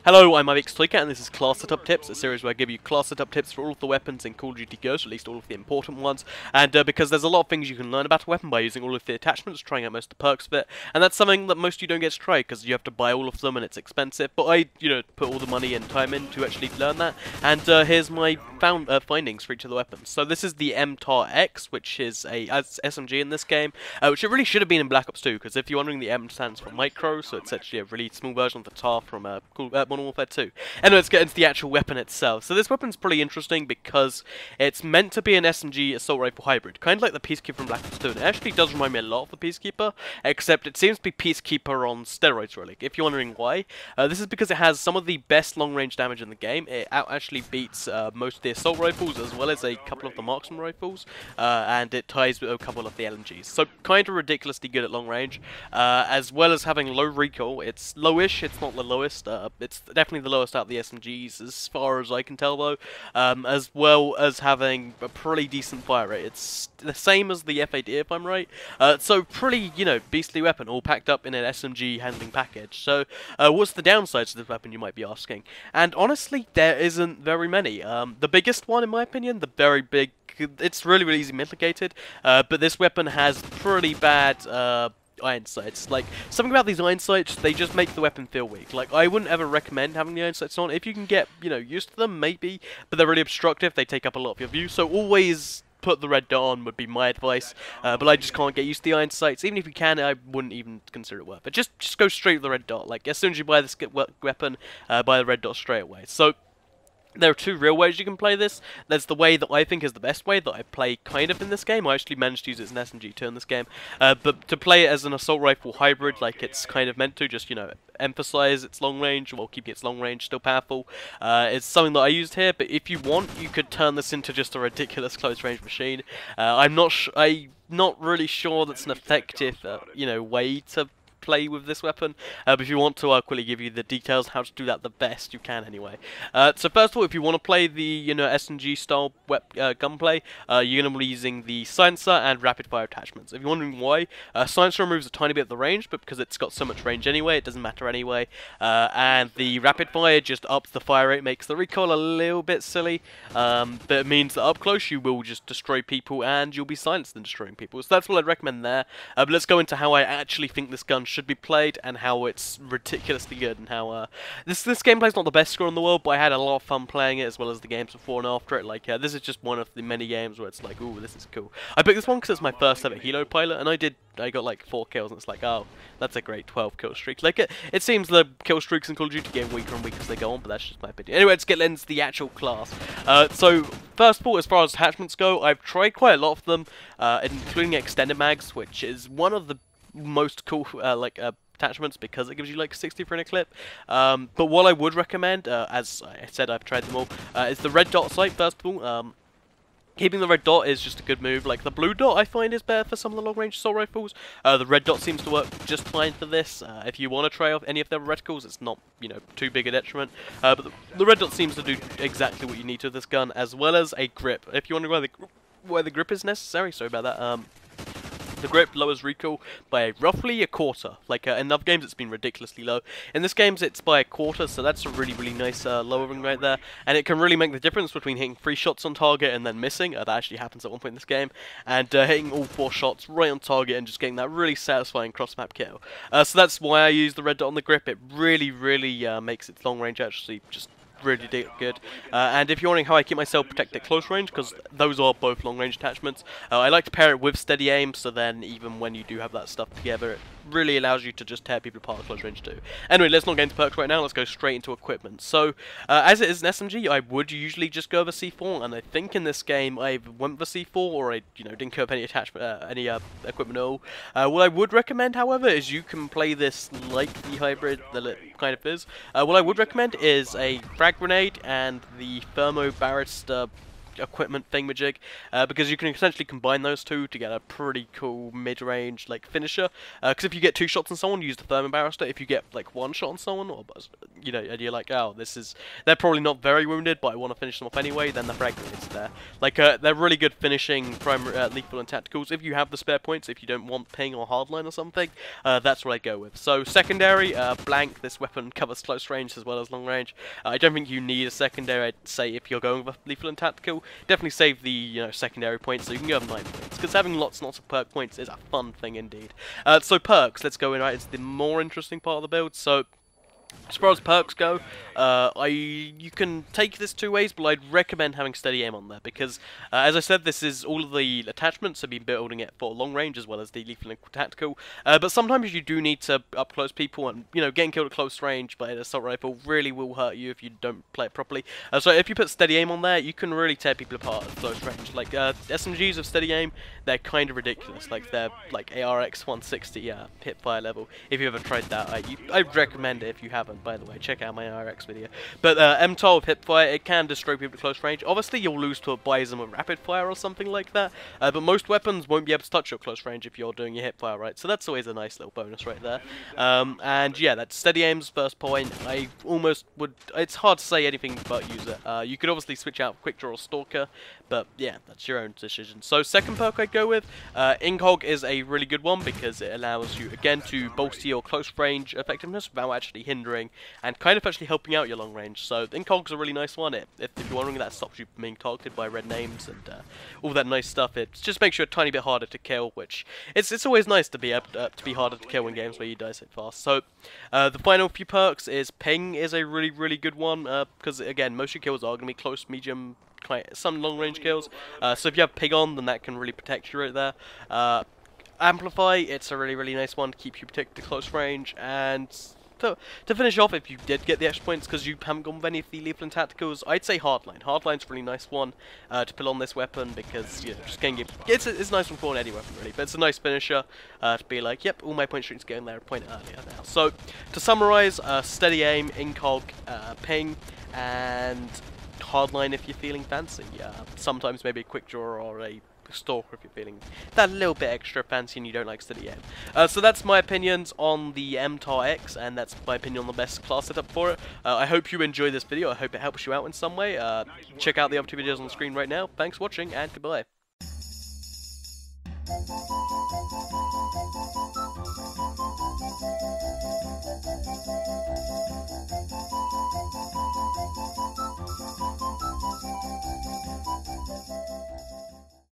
Hello, I'm MTAR-X, and this is Class Setup Tips, a series where I give you class setup tips for all of the weapons in Call of Duty Ghosts, at least all of the important ones, and because there's a lot of things you can learn about a weapon by using all of the attachments, trying out most of the perks of it, and that's something that most of you don't get to try, because you have to buy all of them and it's expensive, but I, put all the money and time in to actually learn that, and here's my findings for each of the weapons. So this is the MTAR-X, which is a SMG in this game, which it really should have been in Black Ops 2, because if you're wondering, the M stands for micro, so it's actually a really small version of the TAR from Modern Warfare 2. Anyway, let's get into the actual weapon itself. So this weapon's pretty interesting because it's meant to be an SMG assault rifle hybrid, kind of like the Peacekeeper from Black Ops 2. And it actually does remind me a lot of the Peacekeeper, except it seems to be Peacekeeper on steroids, really. If you're wondering why, this is because it has some of the best long-range damage in the game. It actually beats most of the assault rifles, as well as a couple of the marksman rifles, and it ties with a couple of the LMGs. So kind of ridiculously good at long range, as well as having low recoil. It's lowish, it's not the lowest, it's definitely the lowest out of the SMGs as far as I can tell though, as well as having a pretty decent fire rate. It's the same as the FAD if I'm right, so pretty, beastly weapon all packed up in an SMG handling package. So what's the downsides of this weapon, you might be asking? And honestly, there isn't very many. The biggest one in my opinion, the very big, it's really easy mitigated, but this weapon has pretty bad iron sights. Like, something about these iron sights, they just make the weapon feel weak. Like, I wouldn't ever recommend having the iron sights on. If you can get, used to them, maybe, but they're really obstructive, they take up a lot of your view, so always put the red dot on would be my advice, but I just can't get used to the iron sights. Even if you can, I wouldn't even consider it worth it. Just go straight with the red dot. Like, as soon as you buy this weapon, buy the red dot straight away. So there are two real ways you can play this. There's the way that I think is the best way, that I play kind of in this game. I actually managed to use it as an SMG too in this game. But to play it as an assault rifle hybrid, like it's kind of meant to, just, emphasize its long range, while keeping its long range still powerful. It's something that I used here, but if you want, you could turn this into just a ridiculous close range machine. I'm not really sure that's an effective, way to play with this weapon, but if you want to, I'll quickly give you the details how to do that the best you can anyway. So first of all, if you want to play the SMG style gunplay, you're going to be using the silencer and rapid fire attachments. If you're wondering why, silencer removes a tiny bit of the range, but because it's got so much range anyway, it doesn't matter anyway, and the rapid fire just ups the fire rate, makes the recoil a little bit silly, but it means that up close you will just destroy people and you'll be silenced in destroying people. So that's what I'd recommend there. But let's go into how I actually think this gun should be played and how it's ridiculously good, and how this gameplay's not the best score in the world, but I had a lot of fun playing it, as well as the games before and after it. Like, this is just one of the many games where it's like, ooh, this is cool. I picked this one because it's my first ever helo pilot, and I got like 4 kills, and it's like, oh, that's a great 12 kill streak. Like, it seems the kill streaks in Call of Duty get weaker and weaker as they go on, but that's just my opinion. Anyway, let's get into the actual class. So first of all, as far as attachments go, I've tried quite a lot of them, including extended mags, which is one of the most cool attachments, because it gives you like 60 for a clip. But what I would recommend, as I said, I've tried them all, is the red dot sight. First of all, keeping the red dot is just a good move. Like, the blue dot I find is better for some of the long-range assault rifles. The red dot seems to work just fine for this. If you want to try off any of their reticles, it's not, too big a detriment. But the red dot seems to do exactly what you need to this gun, as well as a grip. If you wonder why the grip is necessary, sorry about that. The grip lowers recoil by roughly a quarter. Like, in other games it's been ridiculously low. In this game it's by a quarter, so that's a really nice lowering right there. And it can really make the difference between hitting 3 shots on target and then missing. That actually happens at one point in this game. And hitting all 4 shots right on target and just getting that really satisfying cross-map kill. So that's why I use the red dot on the grip. It really makes its long range actually just really good. And if you're wondering how I keep myself protected at close range, because those are both long range attachments, I like to pair it with steady aim, so then even when you do have that stuff together, it really allows you to just tear people apart at close range too. Anyway, let's not get into perks right now, let's go straight into equipment. So, as it is an SMG, I would usually just go with a C4, and I think in this game I went with a C4, or I didn't go with any attachment, any equipment at all. What I would recommend, however, is you can play this like the hybrid that it kind of is. What I would recommend is a frag grenade and the thermobarrister equipment thingamajig, because you can essentially combine those two to get a pretty cool mid-range like finisher. Because if you get 2 shots on someone, use the thermal barrister. If you get like 1 shot on someone, or you know, and you're like, oh, they're probably not very wounded, but I want to finish them off anyway, then the frag grenade's there. Like they're really good finishing primary lethal and tacticals. If you have the spare points, if you don't want ping or hardline or something, that's what I go with. So secondary, blank. This weapon covers close range as well as long range. I don't think you need a secondary. I'd say if you're going with lethal and tactical, definitely save the secondary points so you can go with 9 points, because having lots and lots of perk points is a fun thing indeed. So perks, let's go in right into the more interesting part of the build. So as far as perks go, you can take this 2 ways, but I'd recommend having steady aim on there, because as I said, this is all of the attachments have been building it for long range as well as the lethal and tactical. But sometimes you do need to up close people, and getting killed at close range by an assault rifle really will hurt you if you don't play it properly. So if you put steady aim on there, you can really tear people apart at close range. Like SMGs with steady aim, they're kind of ridiculous. Like they're like MTAR-X 160 hip fire level. If you ever tried that, I'd recommend it if you haven't. By the way, check out my MTAR-X video. But MTAR with hip fire, it can destroy people at close range. Obviously, you'll lose to a Bison with rapid fire or something like that. But most weapons won't be able to touch your close range if you're doing your hip fire right. So that's always a nice little bonus right there. And yeah, that's steady aim's first point. I almost would. It's hard to say anything but use it. You could obviously switch out quick draw or stalker, but yeah, that's your own decision. So second perk I'd go with Incog is a really good one because it allows you again to bolster your close range effectiveness without actually hindering and kind of actually helping out your long range. So Incog's a really nice one. If you're wondering, that stops you from being targeted by red names and all that nice stuff. It just makes you a tiny bit harder to kill, which it's always nice to be able to be harder to kill in games where you die so fast. So the final few perks is Ping is a really good one because again most of your kills are going to be close, medium, some long range kills. So if you have Ping on, then that can really protect you right there. Amplify, it's a really nice one to keep you protected at close range. And to finish off, if you did get the extra points because you haven't gone with any of the lethal and tacticals, I'd say Hardline. Hardline's a really nice one to put on this weapon because just getting it's a nice one for any weapon really, but it's a nice finisher to be like, yep, all my point streaks going there a point earlier now. So to summarise, steady aim, Incog, Ping, and Hardline if you're feeling fancy. Sometimes maybe a quick draw or a stalker if you're feeling that little bit extra fancy and you don't like steady aim. So that's my opinions on the MTAR-X, and that's my opinion on the best class setup for it. I hope you enjoyed this video. I hope it helps you out in some way. Check out the other 2 videos on the screen right now. Thanks for watching, and goodbye.